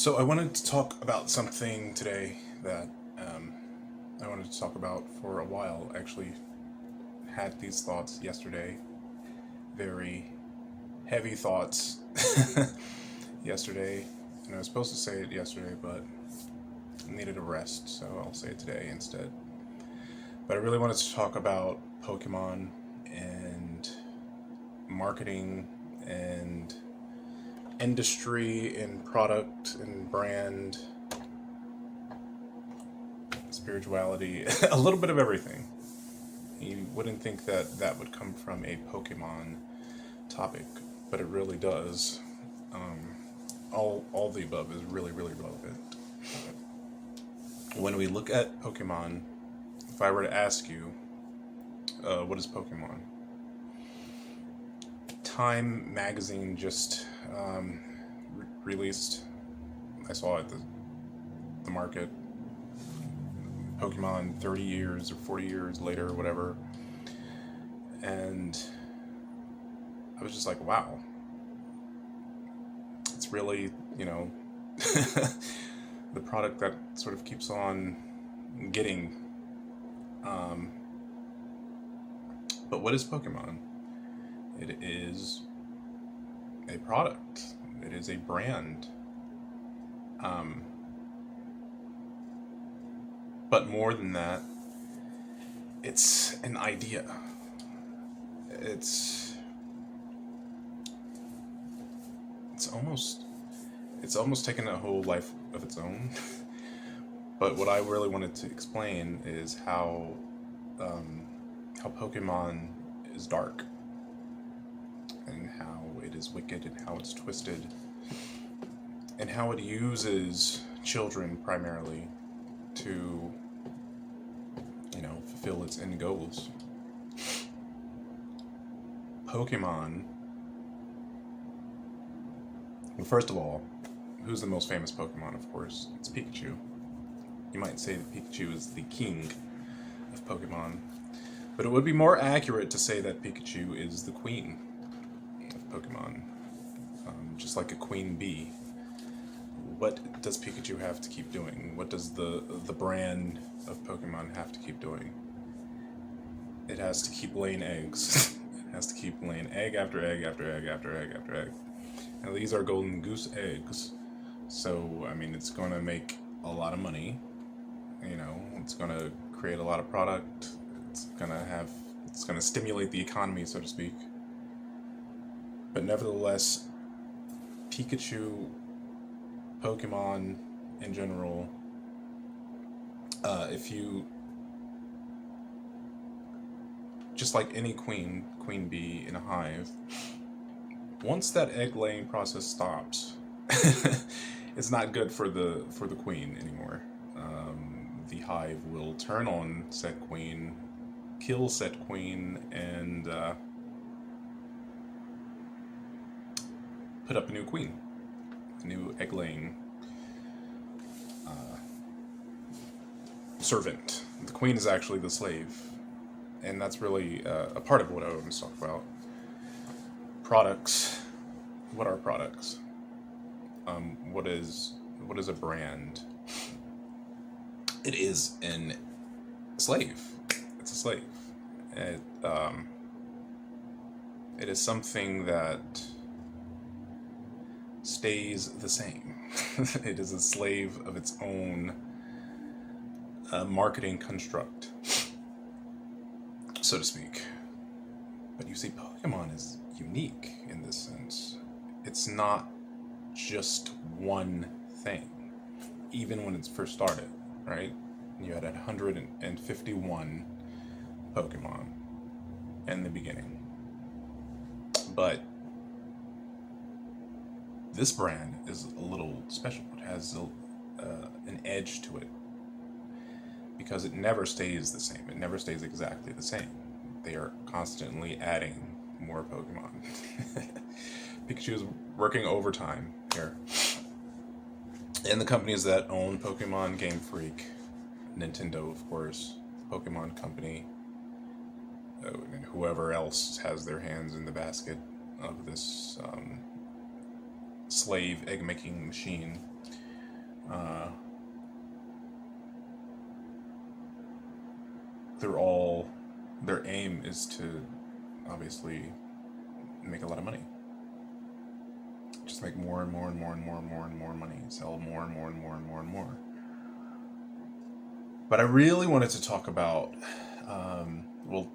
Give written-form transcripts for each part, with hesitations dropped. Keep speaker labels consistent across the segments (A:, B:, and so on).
A: So I wanted to talk about something today that um, I wanted to talk about for a while. I actually had these thoughts yesterday, very heavy thoughts yesterday, and I was supposed to say it yesterday, but I needed a rest, so I'll say it today instead. But I really wanted to talk about Pokemon and marketing and industry and product and brand, spirituality, a little bit of everything. You wouldn't think that that would come from a Pokemon topic, but it really does. All the above is really relevant. When we look at Pokemon, if I were to ask you, what is Pokemon? Time magazine just released. I saw it the market. Pokemon 30 years or 40 years later, or whatever, and I was just like, wow, it's really, the product that sort of keeps on getting. Um, but what is Pokemon? It is a product. It is a brand. Um, but more than that, it's an idea. It's it's almost it's almost taken a whole life of its own. But what I really wanted to explain is how Pokemon is dark and how it is wicked and how it's twisted and how it uses children primarily to, fulfill its end goals. Pokemon. Well, first of all, who's the most famous Pokemon? Of course, it's Pikachu. You might say that Pikachu is the king of Pokemon, but it would be more accurate to say that Pikachu is the queen of Pokemon, just like a queen bee. What does Pikachu have to keep doing? What does the brand of Pokemon have to keep doing? It has to keep laying eggs. It has to keep laying egg after egg after egg after egg after egg. Now these are golden goose eggs, so I mean it's going to make a lot of money. It's going to create a lot of product. It's going to stimulate the economy, so to speak. But nevertheless, Pikachu, Pokemon in general, if you, just like any queen bee in a hive, once that egg laying process stops, it's not good for the queen anymore. The hive will turn on said queen, kill said queen, and put up a new queen, a new egg laying servant. The queen is actually the slave, and that's really a part of what I want to talk about. Products. What are products? What is a brand? It is an slave. It's a slave. It is something that stays the same. It is a slave of its own marketing construct, so to speak. But you see, Pokemon is unique in this sense. It's not just one thing. Even when it's first started, right? You had 151 Pokemon in the beginning. But this brand is a little special. It has an edge to it because it never stays the same. It never stays exactly the same. They are constantly adding more Pokemon. Pikachu is working overtime here. And the companies that own Pokemon, Game Freak, Nintendo, of course, Pokemon Company, and whoever else has their hands in the basket of this slave egg-making machine, they're all, their aim is to obviously make a lot of money. Just make more and more and more and more and more and more money. Sell more and more and more and more and more. But I really wanted to talk about, well,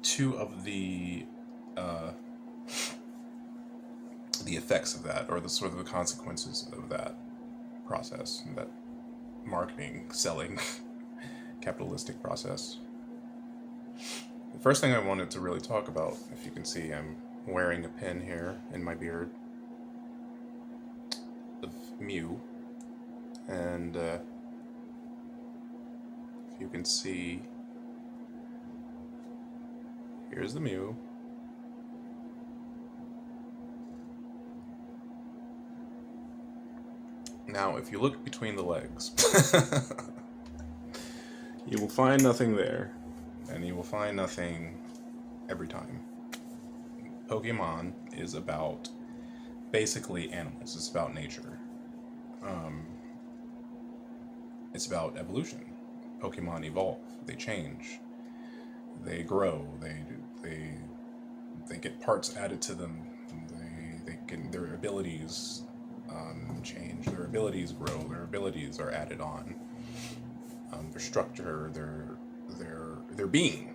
A: two of the effects of that, or the sort of the consequences of that process, that marketing, selling, capitalistic process. The first thing I wanted to really talk about, if you can see, I'm wearing a pin here in my beard of Mew, and if you can see, here's the Mew. Now, if you look between the legs, you will find nothing there, and you will find nothing every time. Pokemon is about basically animals. It's about nature. It's about evolution. Pokemon evolve. They change. They grow. They get parts added to them. They can, their abilities change. Their abilities grow. Their abilities are added on. Their structure. Their being.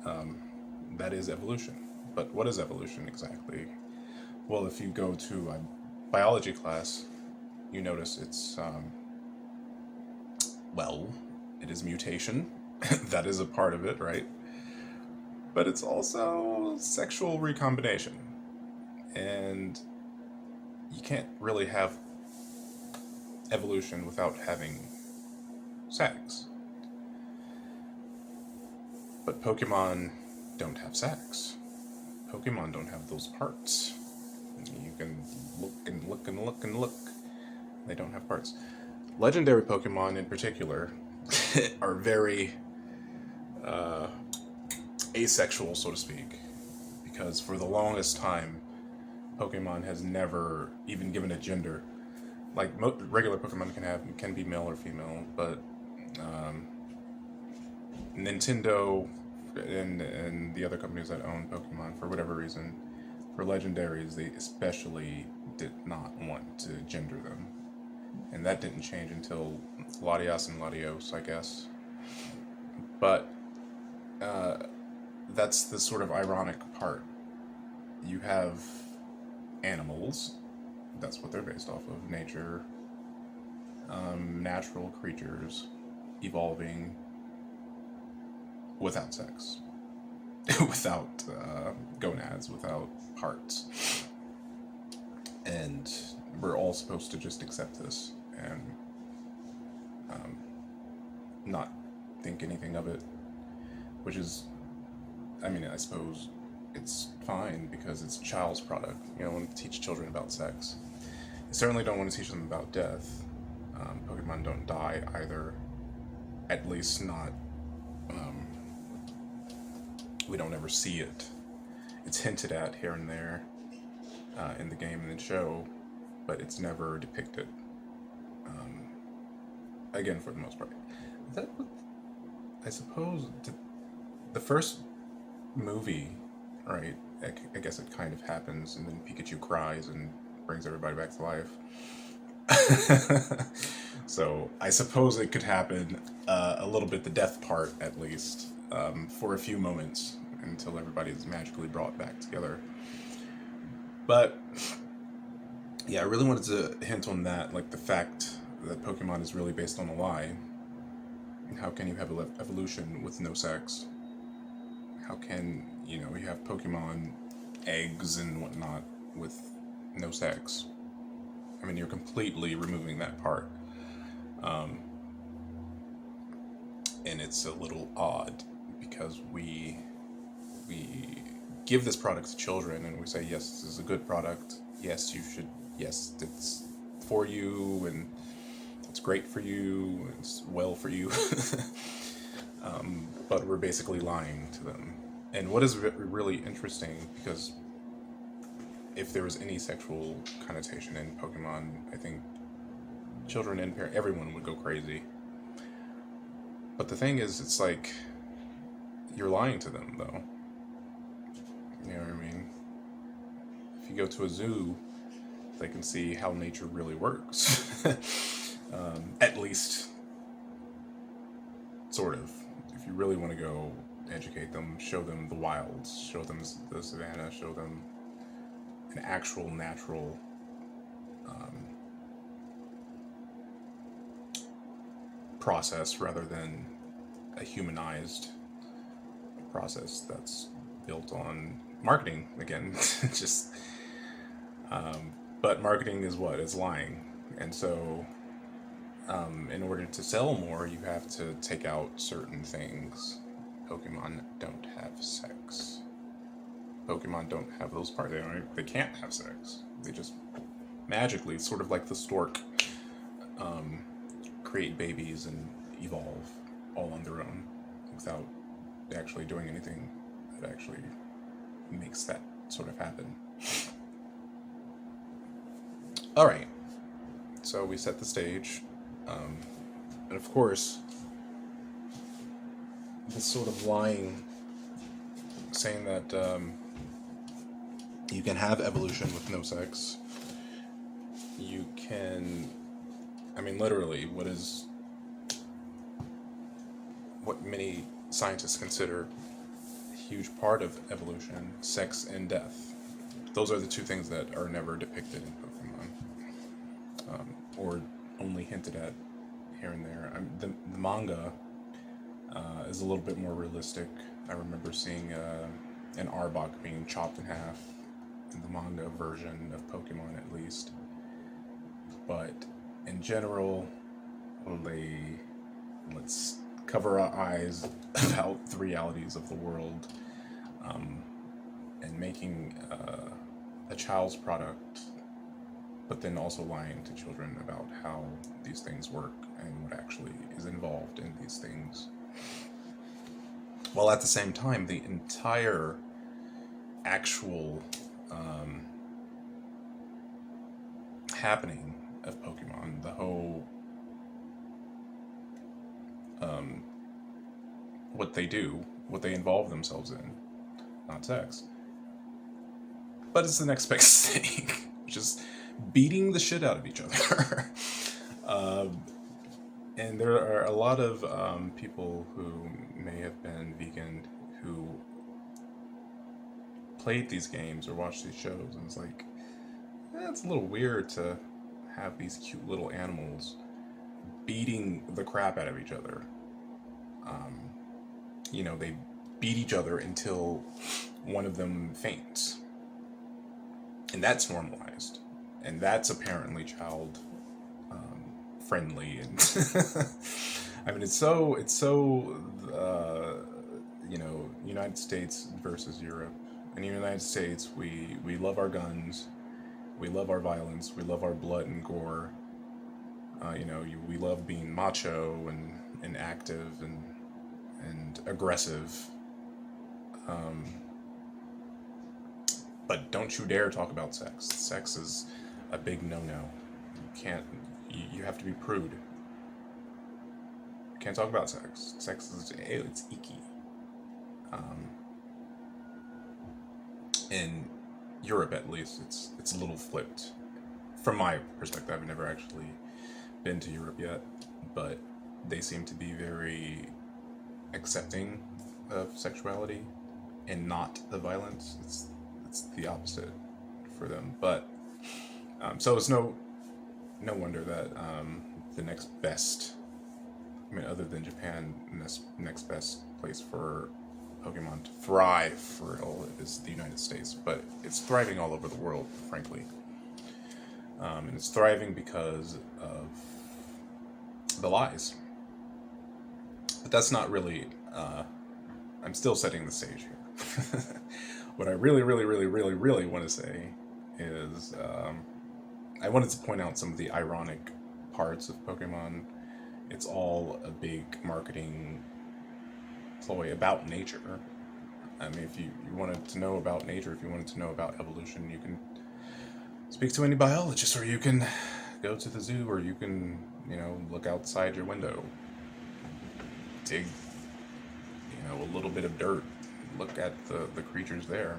A: That is evolution. But what is evolution exactly? Well, if you go to a biology class, you notice it's, well, it is mutation. That is a part of it, right? But it's also sexual recombination. And you can't really have evolution without having sex. But Pokemon don't have sex. Pokemon don't have those parts. You can look and look and look and look. They don't have parts. Legendary Pokemon in particular are very asexual, so to speak, because for the longest time, Pokemon has never even given a gender. Like regular Pokemon can be male or female, but Nintendo and the other companies that own Pokemon, for whatever reason, for legendaries, they especially did not want to gender them. And that didn't change until Latias and Latios, I guess. But that's the sort of ironic part. You have animals, that's what they're based off of, nature, natural creatures, evolving without sex, without gonads, without parts. And we're all supposed to just accept this and not think anything of it, which is, I mean, I suppose it's fine because it's a child's product. You don't want to teach children about sex. You certainly don't want to teach them about death. Pokemon don't die either, at least not, we don't ever see it. It's hinted at here and there in the game and the show, but it's never depicted. Again, for the most part. That, I suppose, the first movie, right? I guess it kind of happens, and then Pikachu cries and brings everybody back to life. So I suppose it could happen a little bit, the death part at least, for a few moments until everybody is magically brought back together. But yeah, I really wanted to hint on that, like the fact that Pokemon is really based on a lie. How can you have evolution with no sex? How can, you have Pokemon eggs and whatnot with no sex? I mean, you're completely removing that part. And it's a little odd because we give this product to children and we say, yes, this is a good product. Yes, you should. Yes, it's for you and it's great for you. It's well for you. But we're basically lying to them. And what is really interesting, because if there was any sexual connotation in Pokemon, I think children and everyone would go crazy. But the thing is, it's like you're lying to them, though. You know what I mean? If you go to a zoo, they can see how nature really works. At least, sort of. If you really want to go educate them, show them the wilds, show them the savannah, show them an actual natural process rather than a humanized process that's built on marketing again. Just but marketing is what? It's lying. And so in order to sell more, you have to take out certain things. Pokemon don't have sex. Pokemon don't have those parts. They can't have sex. They just magically, sort of like the stork, create babies and evolve all on their own without actually doing anything that actually makes that sort of happen. Alright, so we set the stage, and of course, this sort of lying, saying that you can have evolution with no sex. You can, I mean, literally, what many scientists consider a huge part of evolution, sex and death. Those are the two things that are never depicted in Pokemon, or only hinted at here and there. The manga is a little bit more realistic. I remember seeing an Arbok being chopped in half in the manga version of Pokemon, at least. But in general, let's cover our eyes about the realities of the world, and making a child's product, but then also lying to children about how these things work and what actually is involved in these things. While at the same time, the entire actual happening of Pokemon, the whole what they do, what they involve themselves in, not sex. But it's the next best thing, just beating the shit out of each other. And there are a lot of people who may have been vegan who played these games or watched these shows, and it's like, it's a little weird to have these cute little animals beating the crap out of each other. They beat each other until one of them faints. And that's normalized. And that's apparently child friendly. And I mean, it's so United States versus Europe. In the United States, we love our guns, we love our violence, we love our blood and gore. We love being macho and active and aggressive. But don't you dare talk about sex. Sex is a big no-no. You have to be prude. You can't talk about sex. Sex it's icky. In Europe, at least, it's a little flipped. From my perspective, I've never actually been to Europe yet, but they seem to be very accepting of sexuality and not the violence. It's the opposite for them. But so it's no wonder that the next best, other than Japan, next best place for Pokemon to thrive for real is the United States. But it's thriving all over the world, frankly. And it's thriving because of the lies. But that's not really, I'm still setting the stage here. What I really, really, really, really, really want to say is, I wanted to point out some of the ironic parts of Pokemon. It's all a big marketing ploy about nature. I mean, if you wanted to know about nature, if you wanted to know about evolution, you can speak to any biologist, or you can go to the zoo, or you can, look outside your window, dig, a little bit of dirt, look at the creatures there.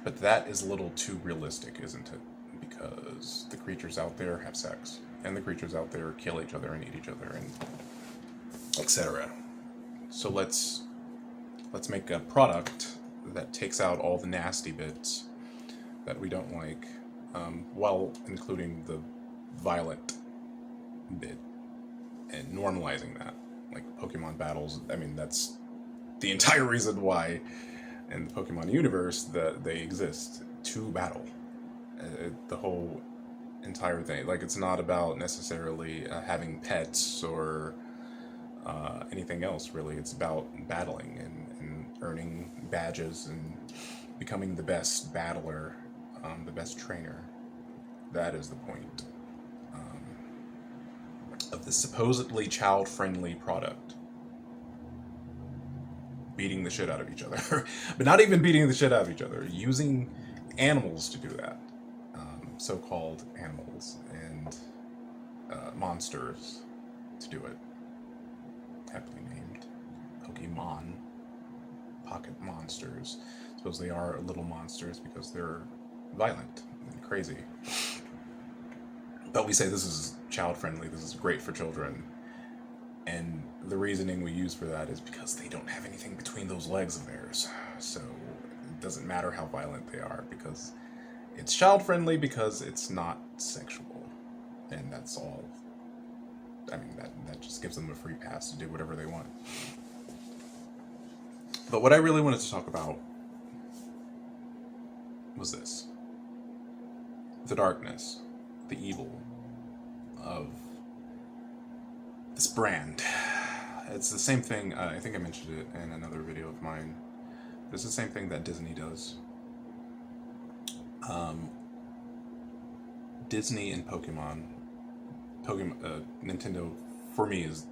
A: But that is a little too realistic, isn't it? Because the creatures out there have sex, and the creatures out there kill each other and eat each other, and etc. So let's make a product that takes out all the nasty bits that we don't like, while including the violent bit and normalizing that, like Pokemon battles. I mean, that's the entire reason why in the Pokemon universe that they exist, to battle. The whole entire thing. Like, it's not about necessarily having pets or anything else, really. It's about battling and earning badges and becoming the best battler, the best trainer. That is the point of the supposedly child-friendly product. Beating the shit out of each other. But not even beating the shit out of each other. Using animals to do that. So-called animals and monsters to do it. Aptly named Pokemon. Pocket monsters. I suppose they are little monsters because they're violent and crazy. But we say this is child-friendly, this is great for children. And the reasoning we use for that is because they don't have anything between those legs of theirs. So it doesn't matter how violent they are, because it's child-friendly because it's not sexual. And that's all. I mean, that just gives them a free pass to do whatever they want. But what I really wanted to talk about was this. The darkness, the evil of this brand. It's the same thing, I think I mentioned it in another video of mine. It's the same thing that Disney does. Disney and Pokemon, Nintendo, for me, is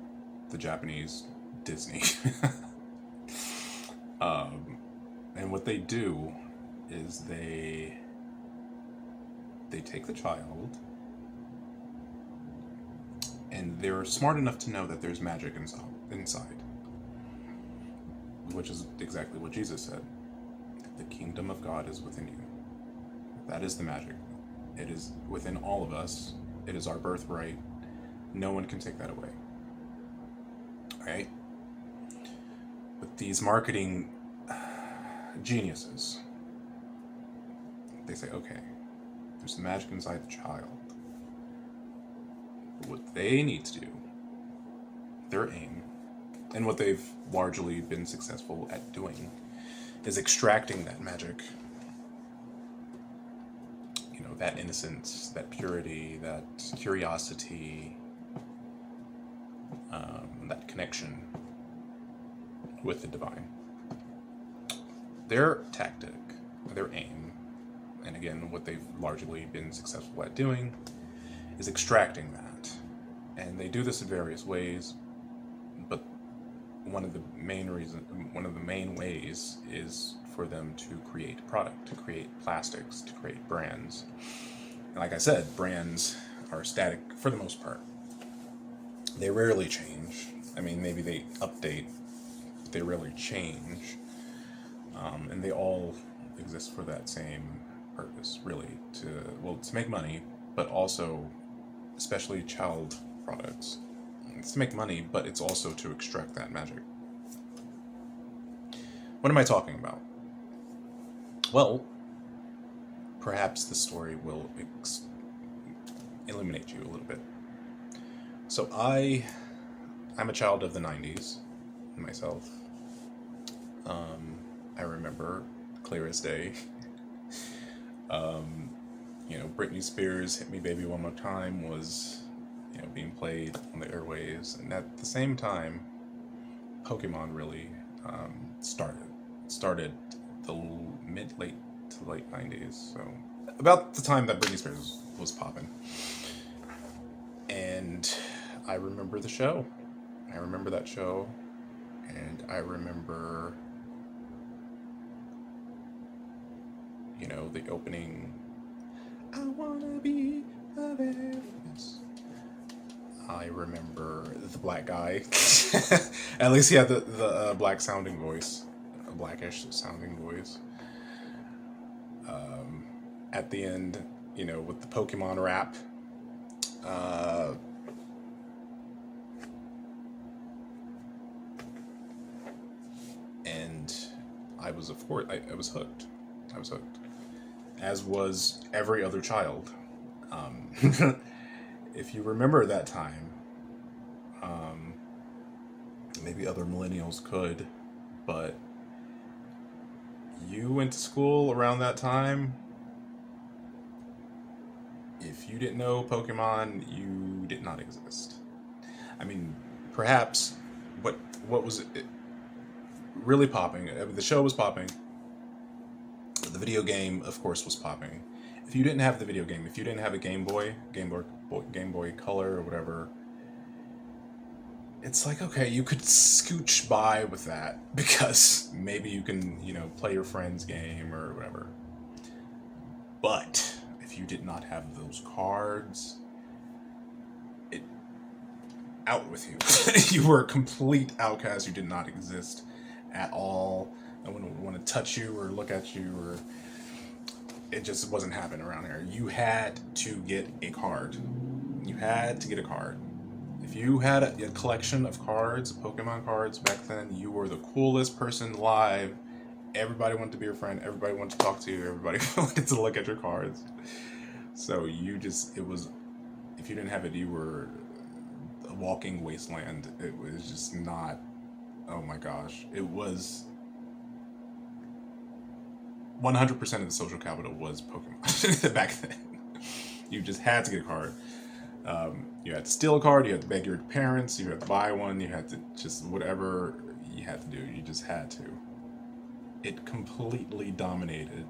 A: the Japanese Disney. And what they do is they take the child, and they're smart enough to know that there's magic inside. Which is exactly what Jesus said. The kingdom of God is within you. That is the magic. It is within all of us. It is our birthright. No one can take that away. Right? But these marketing geniuses, they say, okay, there's the magic inside the child. But what they need to do, their aim, and what they've largely been successful at doing, is extracting that magic. That innocence, that purity, that curiosity, that connection with the divine. Their tactic, their aim, and again, what they've largely been successful at doing, is extracting that. And they do this in various ways, but one of the main ways is for them to create product, to create plastics, to create brands. And like I said, brands are static for the most part. They rarely change. I mean, maybe they update, but they rarely change. And they all exist for that same purpose, really, to make money, but also, especially child products, it's to make money, but it's also to extract that magic. What am I talking about? Well, perhaps the story will illuminate you a little bit. So I'm a child of the 90s, myself. I remember, clear as day, Britney Spears' Hit Me Baby One More Time was, being played on the airwaves. And at the same time, Pokemon really started the late to late 90s. So about the time that Britney Spears was popping. And I remember the show. I remember that show. And I remember, the opening I wanna be the very best. I remember the black guy. At least he had the black sounding voice, a blackish sounding voice. At the end, with the Pokemon rap. Uh, and I was, of course, I was hooked. I was hooked. As was every other child. If you remember that time, maybe other millennials could, but you went to school around that time. If you didn't know Pokemon, you did not exist. I mean, perhaps what was it really popping? I mean, the show was popping. The video game, of course, was popping. If you didn't have the video game, if you didn't have a Game Boy Color or whatever, it's like, okay, you could scooch by with that because maybe you can, play your friend's game or whatever. But if you did not have those cards, it out with you. You were a complete outcast. You did not exist at all. No one would want to touch you or look at you, or it just wasn't happening around here. You had to get a card. You had to get a card. If you had a collection of cards, Pokemon cards back then, you were the coolest person alive. Everybody wanted to be your friend. Everybody wanted to talk to you. Everybody wanted to look at your cards. So if you didn't have it, you were a walking wasteland. It was just not, oh my gosh. It was 100% of the social capital was Pokemon back then. You just had to get a card. You had to steal a card, you had to beg your parents, you had to buy one, you had to just whatever you had to do, you just had to. It completely dominated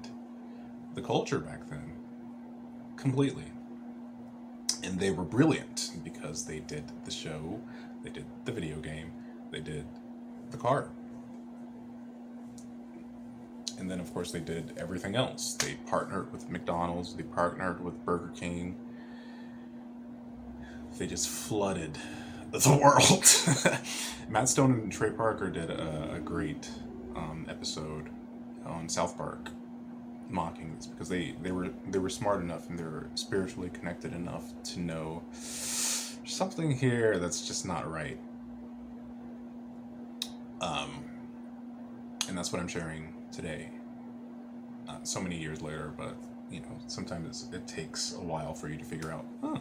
A: the culture back then. Completely. And they were brilliant because they did the show, they did the video game, they did the card. And then, of course, they did everything else. They partnered with McDonald's, they partnered with Burger King. They just flooded the world. Matt Stone and Trey Parker did a great episode on South Park mocking this because they were smart enough and they were spiritually connected enough to know there's something here that's just not right. And that's what I'm sharing today. So many years later, but sometimes it takes a while for you to figure out, oh,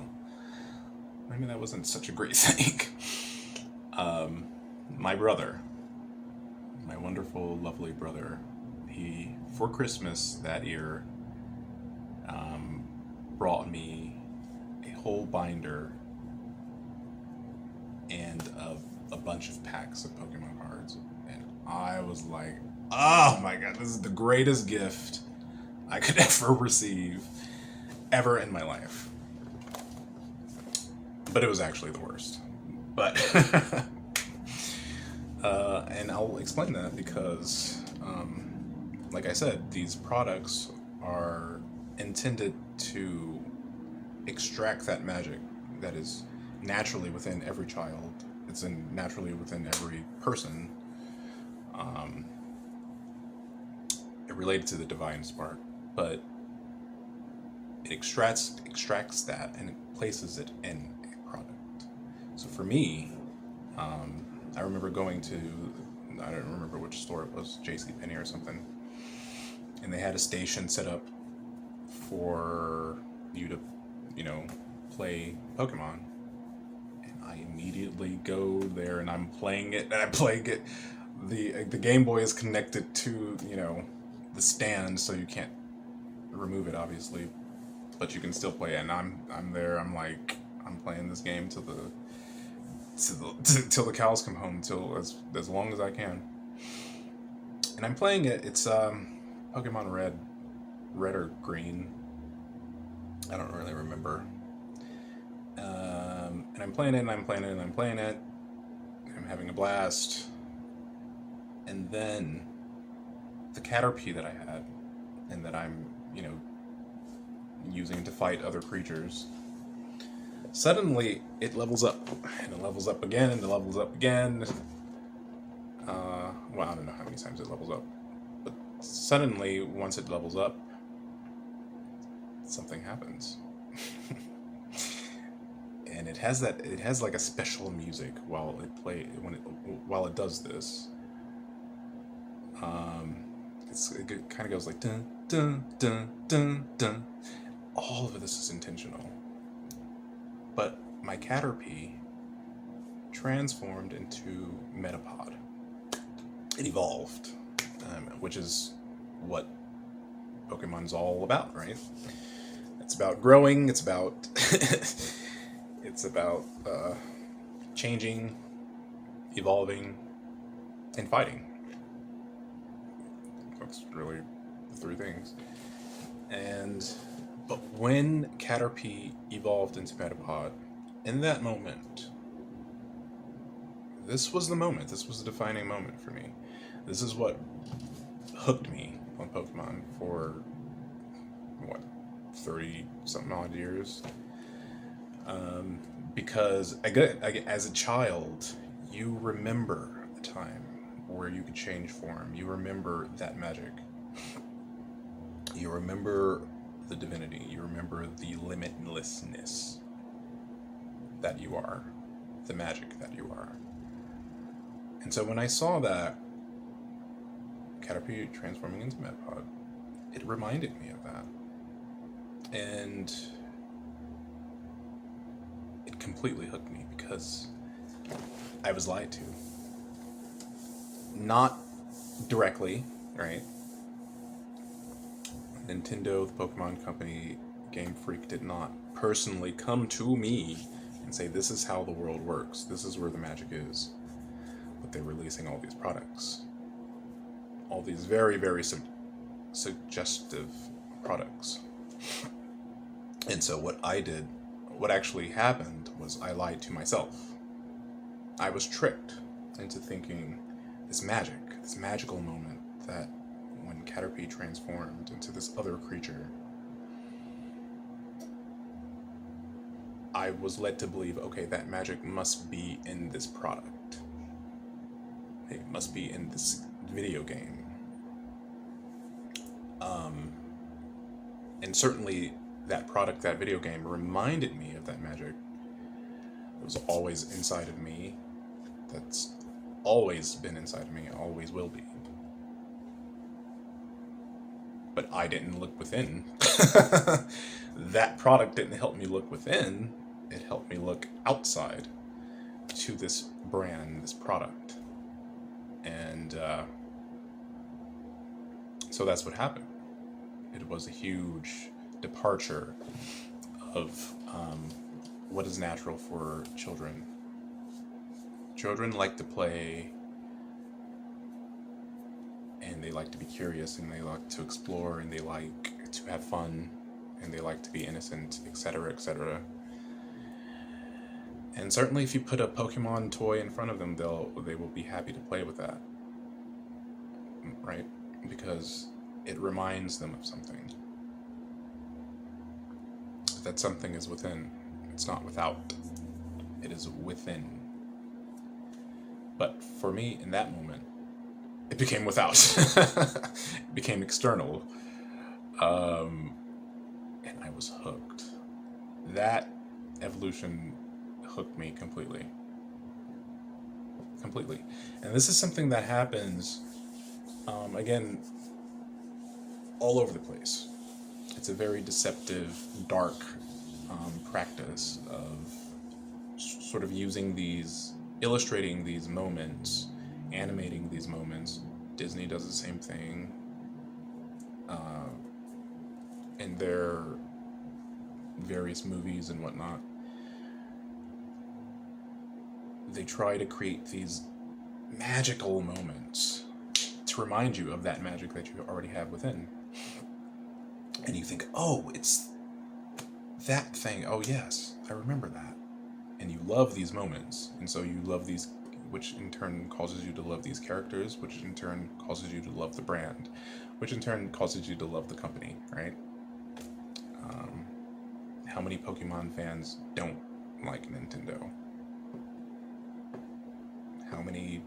A: maybe that wasn't such a great thing. My brother, my wonderful, lovely brother, he, for Christmas that year, brought me a whole binder and a bunch of packs of Pokemon cards. And I was like, oh my god, this is the greatest gift I could ever receive, ever in my life. But it was actually the worst. But, and I'll explain that because, like I said, these products are intended to extract that magic that is naturally within every child. It's naturally within every person. It related to the divine spark, but it extracts that and it places it in a product. So for me, I remember going to, I don't remember which store it was, JCPenney or something, and they had a station set up for you to, play Pokemon. And I immediately go there and I'm playing it, the Game Boy is connected to, the stand, so you can't remove it, obviously, but you can still play it. And I'm there. I'm like, I'm playing this game till the cows come home, till as long as I can. And I'm playing it. It's Pokemon Red or Green. I don't really remember. And I'm playing it, and I'm playing it, and I'm playing it. I'm having a blast. And then the Caterpie that I had, and that I'm, using to fight other creatures. Suddenly, it levels up, and it levels up again, and it levels up again. Well, I don't know how many times it levels up, but suddenly, once it levels up, something happens. And it has like a special music while it does this. It kind of goes like dun dun dun dun dun. All of this is intentional. But my Caterpie transformed into Metapod. It evolved, which is what Pokemon's all about, right? It's about growing. It's about it's about changing, evolving, and fighting. That's really the three things. But when Caterpie evolved into Metapod, in that moment, this was the moment. This was the defining moment for me. This is what hooked me on Pokemon for, 30-something odd years. Because, as a child, you remember a time where you could change form. You remember that magic. You remember the divinity. You remember the limitlessness that you are. The magic that you are. And so when I saw that Caterpie transforming into Metapod, it reminded me of that. And it completely hooked me because I was lied to. Not directly, right? Nintendo, the Pokemon Company, Game Freak did not personally come to me and say, this is how the world works, this is where the magic is. But they're releasing all these products. All these very, very suggestive products. And so what actually happened was I lied to myself. I was tricked into thinking this magical moment that when Caterpie transformed into this other creature, I was led to believe, okay, that magic must be in this product. It must be in this video game. And certainly that product, that video game, reminded me of that magic. It was always inside of me. That's always been inside of me, always will be. But I didn't look within. That product didn't help me look within. It helped me look outside to this brand, this product. And so that's what happened. It was a huge departure of what is natural for children. Children like to play, and they like to be curious, and they like to explore, and they like to have fun, and they like to be innocent, etc., etc. And certainly if you put a Pokemon toy in front of them, they will be happy to play with that, right? Because it reminds them of something. That something is within. It's not without. It is within. But for me, in that moment, it became without. It became external. And I was hooked. That evolution hooked me completely. Completely. And this is something that happens, again, all over the place. It's a very deceptive, dark practice of sort of illustrating these moments, animating these moments. Disney does the same thing in their various movies and whatnot. They try to create these magical moments to remind you of that magic that you already have within. And you think, oh, it's that thing. Oh, yes, I remember that. And you love these moments. And so you love these, which in turn causes you to love these characters, which in turn causes you to love the brand, which in turn causes you to love the company, right? how many Pokemon fans don't like Nintendo? How many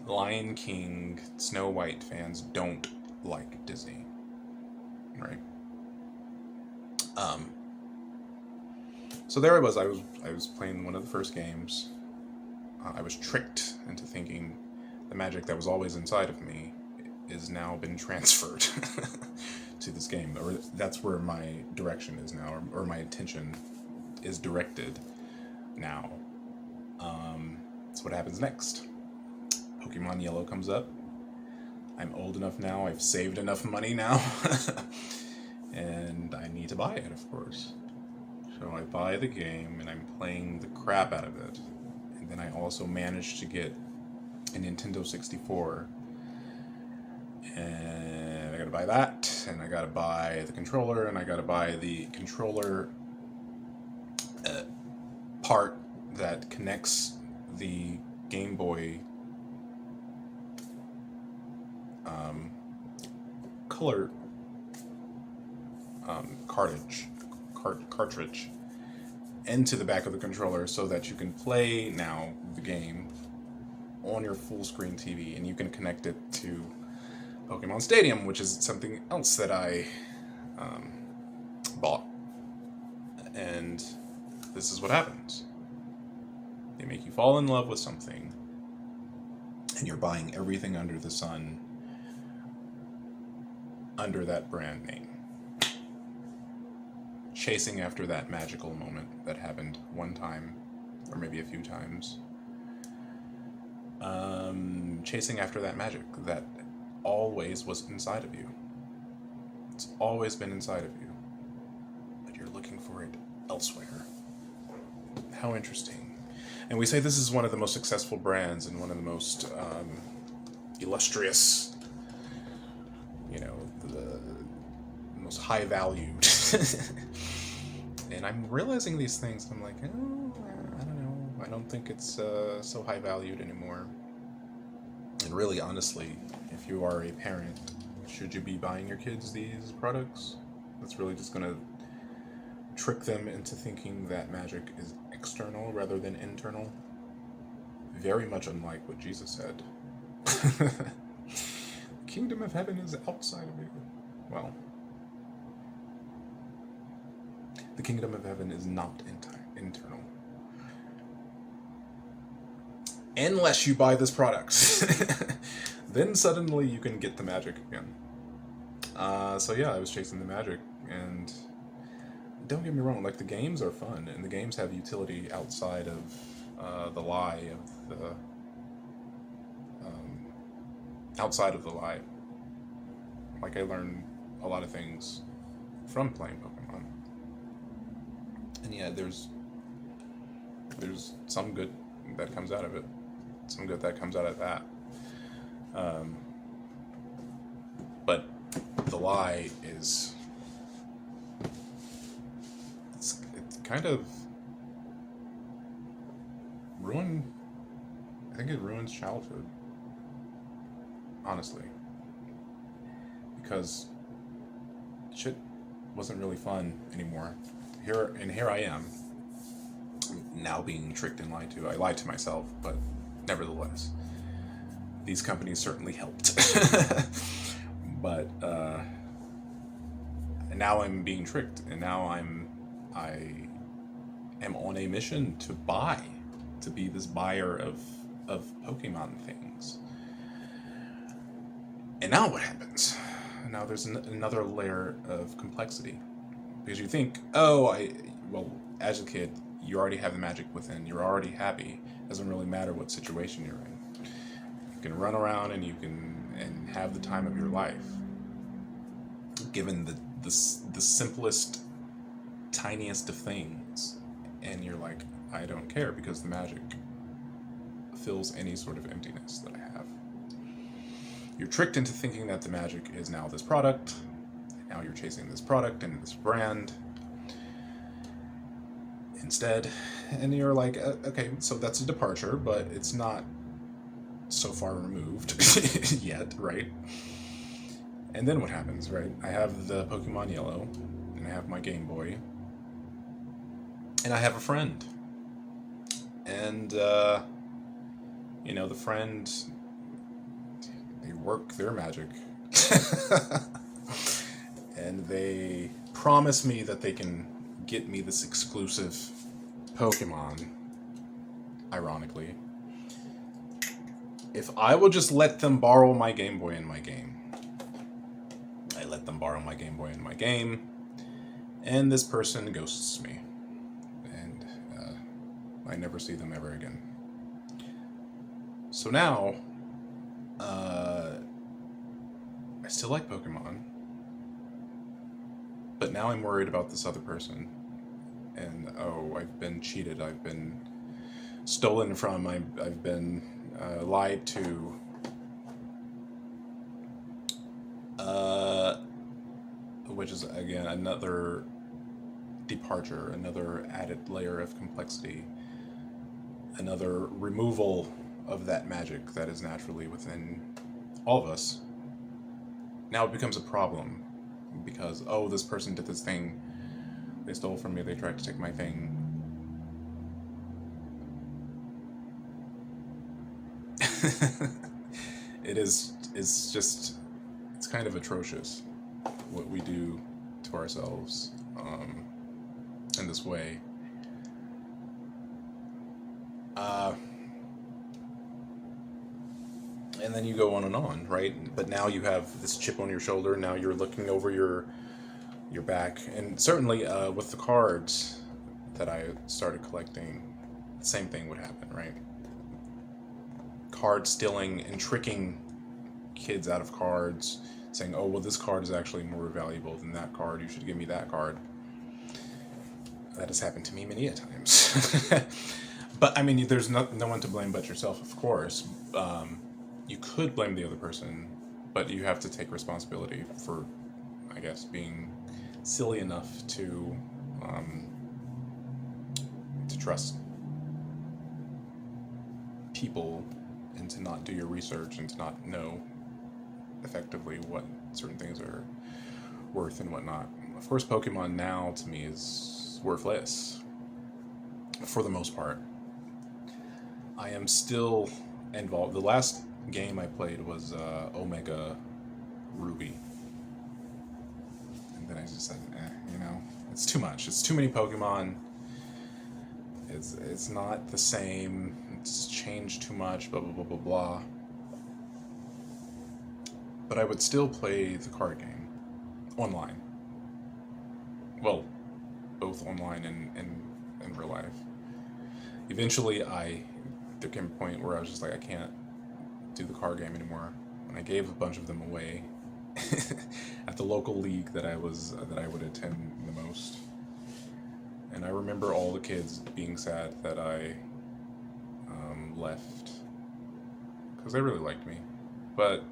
A: Lion King, Snow White fans don't like Disney? Right? So there I was. I was playing one of the first games. I was tricked into thinking the magic that was always inside of me is now been transferred to this game, or that's where my direction is now, or my attention is directed now. That's what happens next. Pokemon Yellow comes up. I'm old enough now. I've saved enough money now, and I need to buy it, of course. So I buy the game, and I'm playing the crap out of it. And then I also managed to get a Nintendo 64. And I gotta buy that, and I gotta buy the controller, and I gotta buy the controller part that connects the Game Boy color cartridge into the back of the controller so that you can play now the game on your full screen TV, and you can connect it to Pokemon Stadium, which is something else that I bought. And this is what happens. They make you fall in love with something, and you're buying everything under the sun under that brand name. Chasing after that magical moment that happened one time, or maybe a few times. Chasing after that magic that always was inside of you. It's always been inside of you, but you're looking for it elsewhere. How interesting. And we say this is one of the most successful brands and one of the most illustrious, the most high valued. And I'm realizing these things, and I'm like, oh, I don't know. I don't think it's so high valued anymore. And really, honestly, if you are a parent, should you be buying your kids these products? That's really just going to trick them into thinking that magic is external rather than internal. Very much unlike what Jesus said. The kingdom of heaven is outside of you. Well, the kingdom of heaven is not internal. Unless you buy this product. Then suddenly you can get the magic again. So yeah, I was chasing the magic, and don't get me wrong, like, the games are fun, and the games have utility outside of the lie of the... outside of the lie. Like, I learned a lot of things from playing Pokemon. And yeah, there's some good that comes out of it. Some good that comes out of that. But the lie is... It's kind of ruined... I think it ruins childhood. Honestly. Because shit wasn't really fun anymore. Here I am, now being tricked and lied to. I lied to myself, but nevertheless, these companies certainly helped. But and now I'm being tricked, and now I am on a mission to be this buyer of Pokemon things. And now what happens? Now there's another layer of complexity. Because you think, well, as a kid, you already have the magic within. You're already happy. It doesn't really matter what situation you're in. You can run around and you can have the time of your life. Given the simplest, tiniest of things. And you're like, I don't care, because the magic fills any sort of emptiness that I have. You're tricked into thinking that the magic is now this product. Now you're chasing this product and this brand instead. And you're like, okay, so that's a departure, but it's not so far removed yet, right? And then what happens, right? I have the Pokemon Yellow, and I have my Game Boy, and I have a friend. And, the friend, they work their magic. And they promise me that they can get me this exclusive Pokemon, ironically, if I will just let them borrow my Game Boy in my game. I let them borrow my Game Boy in my game, and this person ghosts me. And I never see them ever again. So now, I still like Pokemon, but now I'm worried about this other person. And I've been cheated. I've been stolen from. I've been lied to. Which is again another departure, another added layer of complexity, another removal of that magic that is naturally within all of us. Now it becomes a problem because this person did this thing. They stole from me. They tried to take my thing. It's kind of atrocious what we do to ourselves in this way. And then you go on and on, right? But now you have this chip on your shoulder. Now you're looking over your back, and certainly with the cards that I started collecting, the same thing would happen, right? Card stealing and tricking kids out of cards, saying, "Oh, well, this card is actually more valuable than that card. You should give me that card." That has happened to me many a times. But I mean, there's no one to blame but yourself, of course. You could blame the other person, but you have to take responsibility for, I guess, being silly enough to trust people and to not do your research and to not know effectively what certain things are worth and whatnot. Of course, Pokemon now to me is worthless for the most part. I am still involved. The last game I played was Omega Ruby. And then I just said, it's too much. It's too many Pokemon. It's not the same. It's changed too much, blah, blah, blah, blah, blah. But I would still play the card game online. Well, both online and real life. Eventually, there came a point where I was just like, I can't do the card game anymore. And I gave a bunch of them away at the local league that I would attend the most. And I remember all the kids being sad that I left because they really liked me. But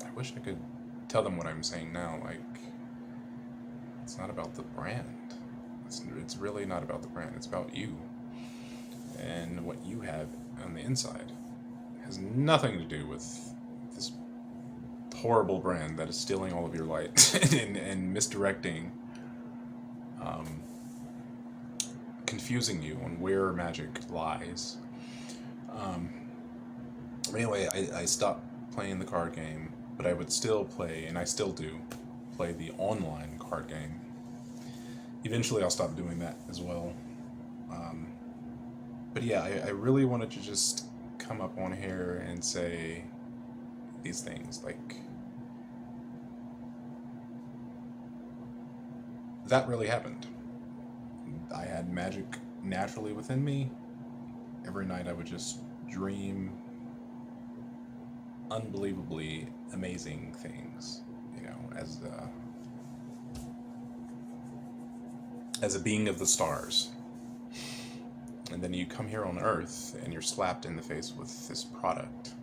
A: I wish I could tell them what I'm saying now. Like, it's not about the brand. It's really not about the brand. It's about you and what you have on the inside. It has nothing to do with this horrible brand that is stealing all of your light and misdirecting, confusing you on where magic lies. Anyway, I stopped playing the card game, but I would still play, and I still do, play the online card game. Eventually I'll stop doing that as well. But yeah, I really wanted to just come up on here and say these things. Like, that really happened. I had magic naturally within me. Every night I would just dream unbelievably amazing things, as a being of the stars. And then you come here on Earth and you're slapped in the face with this product.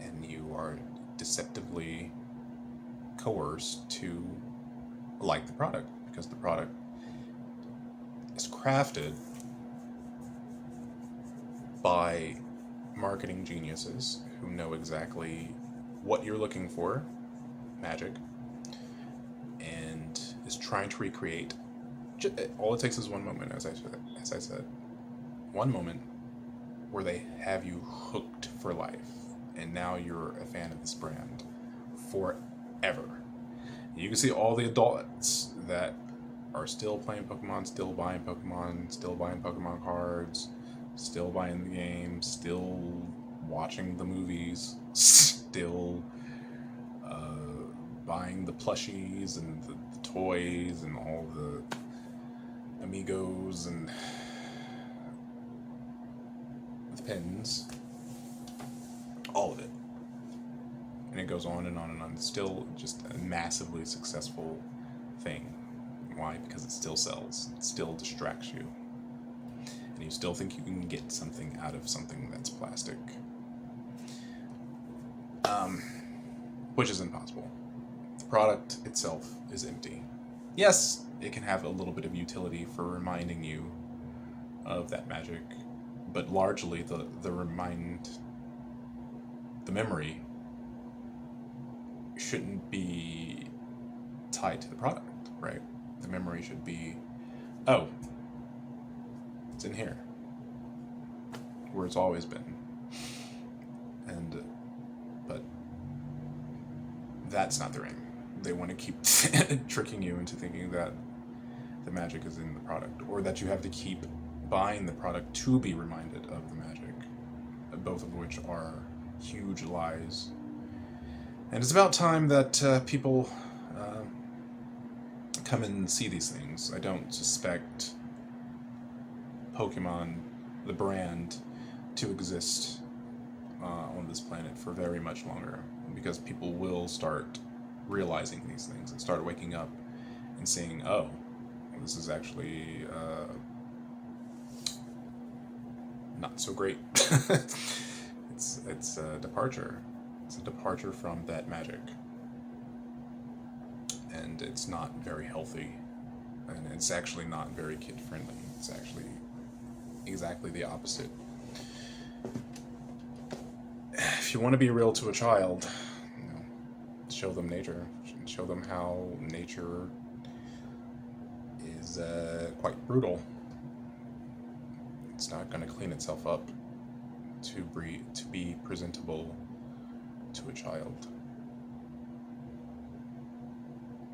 A: And you are deceptively coerced to like the product because the product is crafted by marketing geniuses who know exactly what you're looking for, magic, trying to recreate. All it takes is one moment, as I said, one moment where they have you hooked for life, and now you're a fan of this brand forever. You can see all the adults that are still playing Pokemon, still buying Pokemon cards, still buying the game, still watching the movies, still buying the plushies and the toys and all the amigos and the pins, all of it. And it goes on and on and on. It's still just a massively successful thing. Why? Because it still sells. It still distracts you. And you still think you can get something out of something that's plastic. Which is impossible. The product itself is empty. Yes, it can have a little bit of utility for reminding you of that magic, but largely the memory shouldn't be tied to the product, right? The memory should be, oh, it's in here, where it's always been. And, but that's not their aim. They want to keep tricking you into thinking that the magic is in the product, or that you have to keep buying the product to be reminded of the magic, both of which are huge lies. And it's about time that people come and see these things. I don't suspect Pokemon, the brand, to exist on this planet for very much longer, because people will start realizing these things and start waking up and seeing, oh, this is actually not so great. It's a departure. It's a departure from that magic. And it's not very healthy. And it's actually not very kid-friendly. It's actually exactly the opposite. If you want to be real to a child, show them nature. Show them how nature is quite brutal. It's not going to clean itself up to be presentable to a child.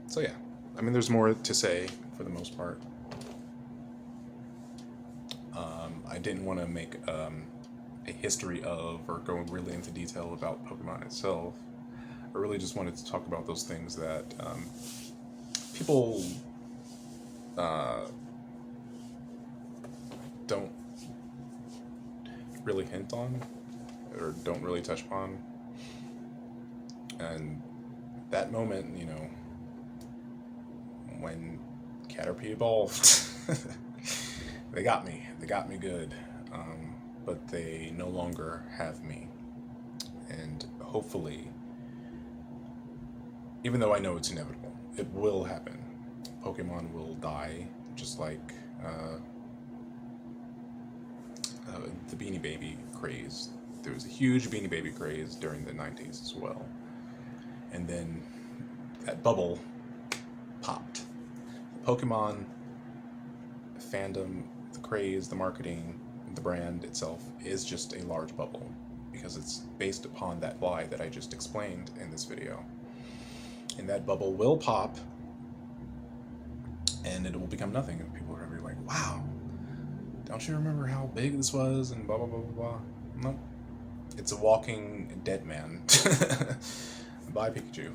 A: So yeah, I mean, there's more to say for the most part. I didn't want to make a history of or go really into detail about Pokemon itself. I really just wanted to talk about those things that people don't really hint on or don't really touch upon. And that moment, you know, when Caterpie evolved, they got me good, but they no longer have me. And hopefully, even though I know it's inevitable, it will happen. Pokemon will die, just like the Beanie Baby craze. There was a huge Beanie Baby craze during the 90s as well. And then that bubble popped. The Pokemon fandom, the craze, the marketing, the brand itself is just a large bubble, because it's based upon that lie that I just explained in this video. And that bubble will pop, and it will become nothing, and people are going to be like, wow, don't you remember how big this was, and blah, blah, blah, blah, blah. No. It's a walking dead man. Bye, Pikachu.